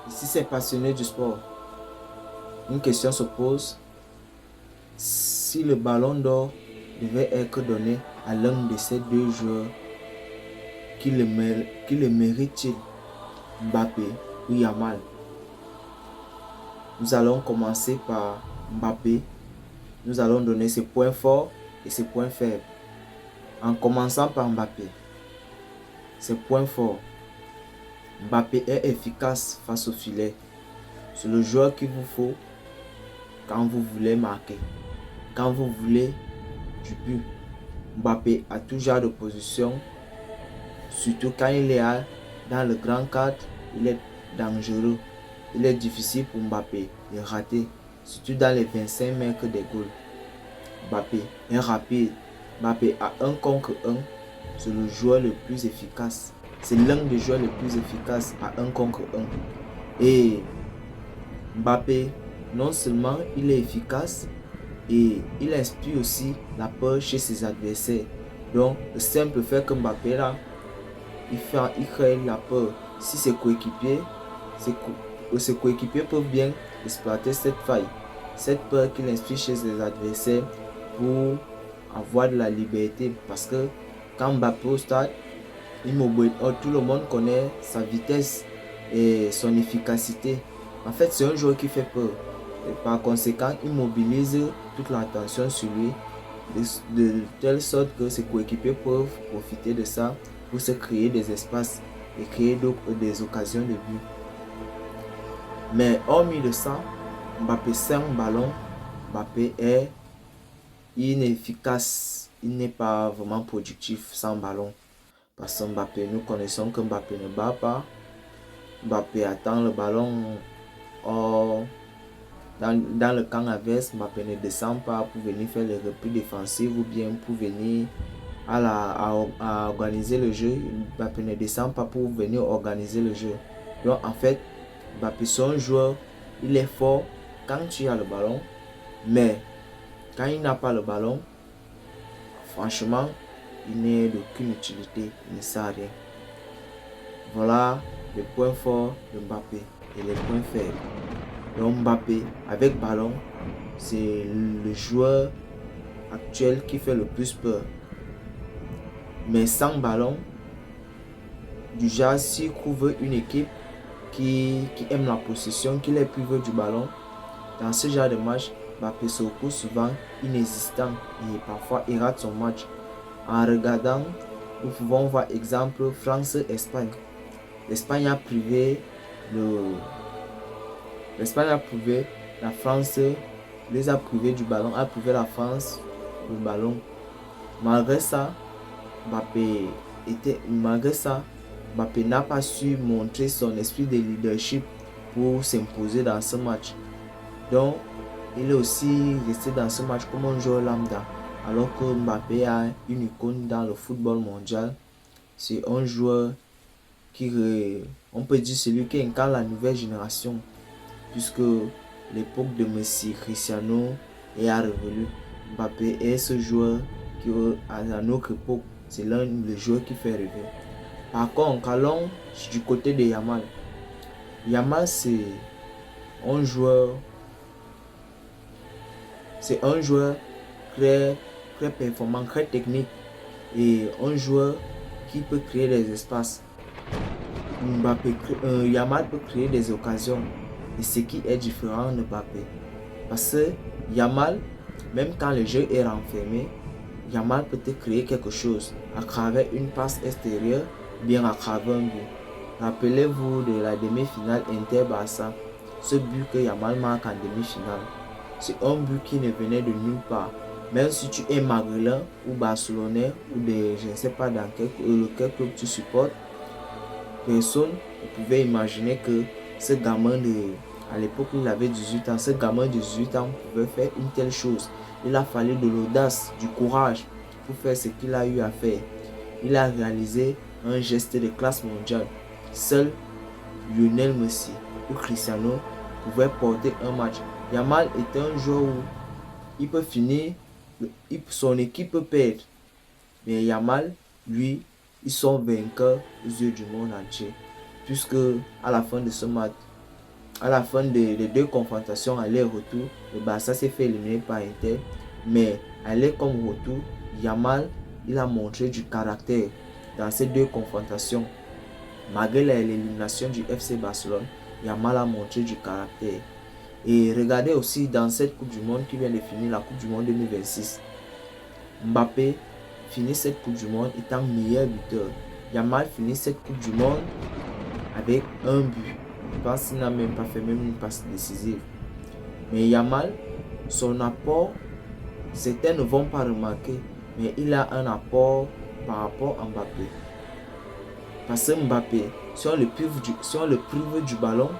Si c'est passionné du sport, une question se pose. Si le ballon d'or devait être donné à l'un de ces deux joueurs, qui le mérite-t-il, Mbappé ou Yamal? Nous allons commencer par Mbappé. Nous allons donner ses points forts et ses points faibles. En commençant par Mbappé. Ses points forts. Mbappé est efficace face au filet. C'est le joueur qu'il vous faut quand vous voulez marquer. Quand vous voulez du but. Mbappé a tout genre de position. Surtout quand il est dans le grand cadre, il est dangereux. Il est difficile pour Mbappé de rater. Surtout dans les 25 mètres des goals. Mbappé est rapide. Mbappé a 1 contre 1. C'est le joueur le plus efficace. C'est l'un des joueurs les plus efficaces à 1 contre 1. Et Mbappé, non seulement il est efficace, et il inspire aussi la peur chez ses adversaires. Donc, le simple fait que Mbappé là, il crée la peur. Si ses coéquipiers peuvent bien exploiter cette faille, cette peur qu'il inspire chez ses adversaires pour avoir de la liberté. Parce que quand Mbappé au stade, tout le monde connaît sa vitesse et son efficacité. En fait, c'est un joueur qui fait peur. Et par conséquent, il mobilise toute l'attention sur lui de telle sorte que ses coéquipiers peuvent profiter de ça pour se créer des espaces et créer des occasions de but. Mais hormis de ça, Mbappé sans ballon, Mbappé est inefficace. Il n'est pas vraiment productif sans ballon. Parce que Mbappé, nous connaissons que Mbappé ne bat pas. Mbappé attend le ballon dans le camp adverse. Mbappé ne descend pas pour venir faire les replis défensifs ou bien pour venir à organiser le jeu. Mbappé ne descend pas pour venir organiser le jeu. Donc en fait, Mbappé c'est un joueur, il est fort quand tu as le ballon, mais quand il n'a pas le ballon, franchement, il n'est d'aucune utilité, il ne sert à rien. Voilà les points forts de Mbappé et les points faibles. Donc Mbappé, avec ballon, c'est le joueur actuel qui fait le plus peur. Mais sans ballon, du genre s'il trouve une équipe qui aime la possession, qui est privée du ballon, dans ce genre de match, Mbappé se retrouve souvent inexistant et parfois il rate son match. En regardant, nous pouvons voir exemple France-Espagne. L'Espagne a privé la France, les a privés du ballon, a privé la France du ballon. Malgré ça, Mbappé n'a pas su montrer son esprit de leadership pour s'imposer dans ce match. Donc, il est aussi resté dans ce match comme un joueur lambda. Alors que Mbappé a une icône dans le football mondial. C'est un joueur on peut dire celui qui incarne la nouvelle génération. Puisque l'époque de Messi, Cristiano est révolu. Mbappé est ce joueur qui, à notre époque, c'est l'un des joueurs qui fait rêver. Par contre, allons du côté de Yamal. Yamal, un joueur, c'est un joueur très, très performant, très technique et un joueur qui peut créer des espaces. Yamal peut créer des occasions et ce qui est différent de Mbappé. Parce que Yamal, même quand le jeu est renfermé, Yamal peut te créer quelque chose à travers une passe extérieure, bien à travers un but. Rappelez-vous de la demi-finale Inter-Barça, ce but que Yamal marque en demi-finale. C'est un but qui ne venait de nulle part. Même si tu es maghrélin ou barcelonais ou je ne sais pas dans quel club tu supportes, personne ne pouvait imaginer que ce gamin à l'époque il avait 18 ans, ce gamin de 18 ans pouvait faire une telle chose. Il a fallu de l'audace, du courage pour faire ce qu'il a eu à faire. Il a réalisé un geste de classe mondiale. Seul Lionel Messi ou Cristiano pouvaient porter un match. Yamal est un joueur où il peut finir, son équipe peut perdre. Mais Yamal, lui, ils sont vainqueurs aux yeux du monde entier. Puisque à la fin de ce match, à la fin des deux confrontations aller-retour, le Barça s'est fait éliminer par Inter. Mais aller comme retour, Yamal, il a montré du caractère dans ces deux confrontations. Malgré l'élimination du FC Barcelone, Yamal a montré du caractère. Et regardez aussi dans cette Coupe du Monde qui vient de finir, la Coupe du Monde 2026. Mbappé finit cette Coupe du Monde étant meilleur buteur. Yamal finit cette Coupe du Monde avec un but. Je pense qu'il n'a même pas fait même une passe décisive. Mais Yamal, son apport, certains ne vont pas remarquer, mais il a un apport par rapport à Mbappé. Parce que Mbappé, si on le prive du ballon,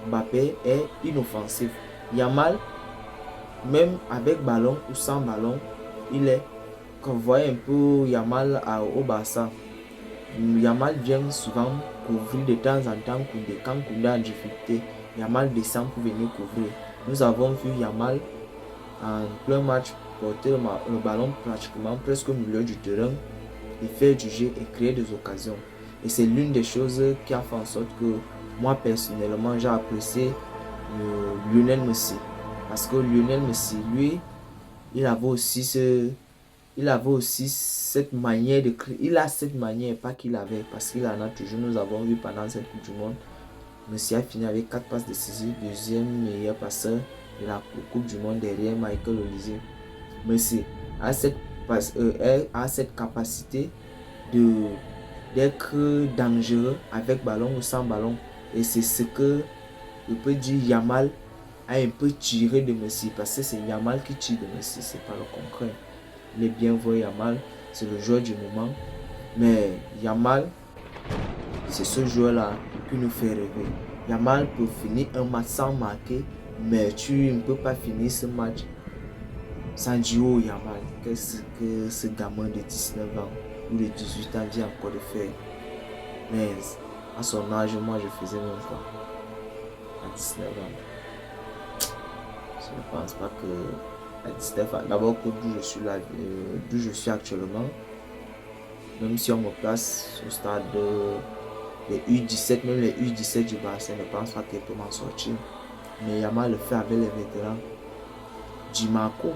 Mbappé est inoffensif. Yamal, même avec ballon ou sans ballon, il est. Quand vous voyez un peu Yamal au Barça, Yamal vient souvent couvrir de temps en temps quand Koundé en difficulté. Yamal descend pour venir couvrir. Nous avons vu Yamal en plein match porter le ballon pratiquement presque au milieu du terrain et faire du jeu et créer des occasions. Et c'est l'une des choses qui a fait en sorte que moi personnellement j'ai apprécié Lionel Messi. Parce que Lionel Messi, lui, il avait aussi cette manière de créer. Il a cette manière, pas qu'il avait, parce qu'il en a toujours. Nous avons vu pendant cette Coupe du Monde, Messi a fini avec 4 passes décisives, deuxième meilleur passeur de la Coupe du Monde derrière Michael Olise. Messi a cette capacité d'être dangereux avec ballon ou sans ballon. Et c'est ce que je peux dire Yamal a un peu tiré de Messi. Parce que c'est Yamal qui tire de Messi, c'est pas le contraire. Il est bien vrai, Yamal, c'est le joueur du moment. Mais Yamal, c'est ce joueur-là qui nous fait rêver. Yamal peut finir un match sans marquer, mais tu ne peux pas finir ce match sans dire oh Yamal, qu'est-ce que ce gamin de 19 ans ou de 18 ans vient encore de faire. Mais à son âge, moi je faisais même quoi à 19 ans. Je ne pense pas que à 19 ans, d'abord d'où je suis actuellement, même si on me place au stade des U17, même les U17 du Barça, je ne pense pas qu'elle peut m'en sortir. Mais Yamal le fait avec les vétérans. Di Marco,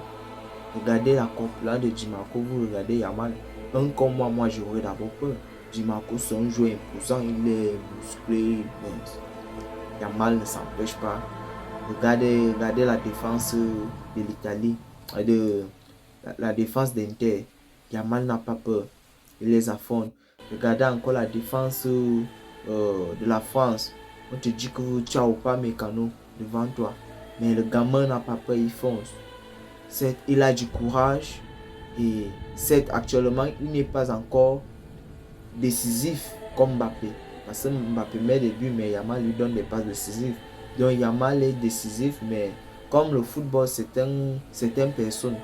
regardez la corpulence de Di Marco, vous regardez Yamal. Un comme moi j'aurais d'abord peur. Di Marco, c'est un joueur imposant, il est musclé, mais Yamal ne s'empêche pas. Regardez la défense de l'Italie, la défense d'Inter. Yamal n'a pas peur, il les affronte. Regardez encore la défense de la France. On te dit que tu n'as pas Mécano devant toi, mais le gamin n'a pas peur, il fonce. Il a du courage et actuellement il n'est pas encore décisif comme Mbappé. Parce que Mbappé met des buts, mais Yamal lui donne des passes décisives. Donc Yamal est décisif, mais comme le football certaines personnes,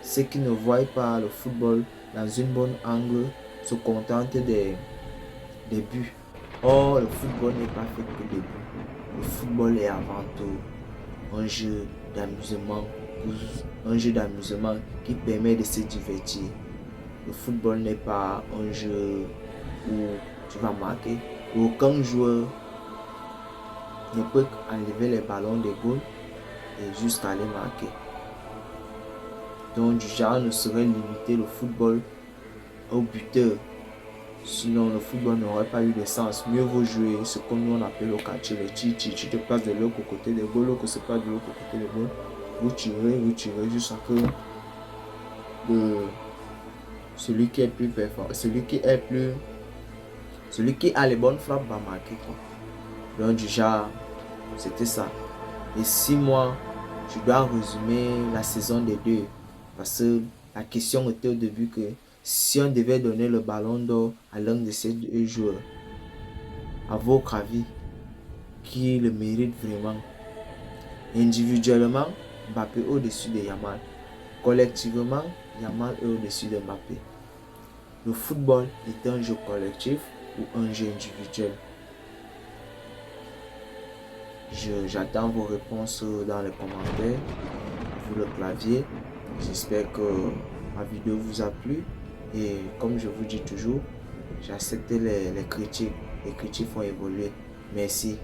ceux qui ne voient pas le football dans une bonne angle, se contentent des buts. Or, le football n'est pas fait que des buts. Le football est avant tout un jeu d'amusement qui permet de se divertir. Le football n'est pas un jeu où tu vas marquer. Aucun joueur ne peut enlever les ballons des goals et jusqu'à les marquer. Donc du genre ne saurait limiter le football au buteur. Sinon le football n'aurait pas eu de sens. Mieux vaut jouer ce que nous on appelle au quartier le chichi. Tu te places de l'autre côté des goals, l'autre se passe de l'autre côté des goals. Vous tirez jusqu'à que celui qui est plus performant, celui qui a les bonnes frappes va marquer quoi. Donc du genre, c'était ça. Et si moi, je dois résumer la saison des deux, parce que la question était au début que si on devait donner le ballon d'or à l'un de ces deux joueurs, à votre avis, qui le mérite vraiment? Individuellement, Mbappé au-dessus de Yamal. Collectivement, Yamal est au-dessus de Mbappé. Le football est un jeu collectif ou un jeu individuel? J'attends vos réponses dans les commentaires, vous le clavier. J'espère que ma vidéo vous a plu et comme je vous dis toujours, j'accepte les critiques. Les critiques font évoluer. Merci.